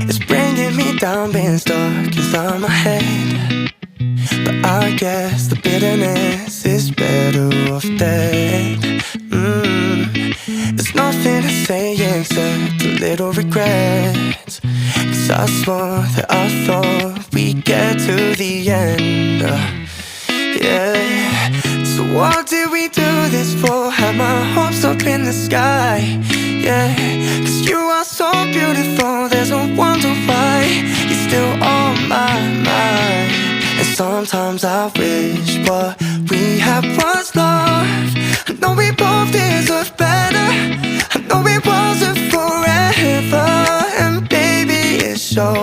It's bringing me down, being stuck inside my head. But I guess the bitterness is better off dead. There's nothing to say except a little regret. 'Cause I swore that I thought we'd get to the end. Yeah. So what did we do this for? Had my hopes up in the sky. Yeah. 'Cause you are so beautiful, there's no wonder why you're still on my mind. And sometimes I wish what we had was love. I know we both deserve better. I know it wasn't forever. And baby, it shows.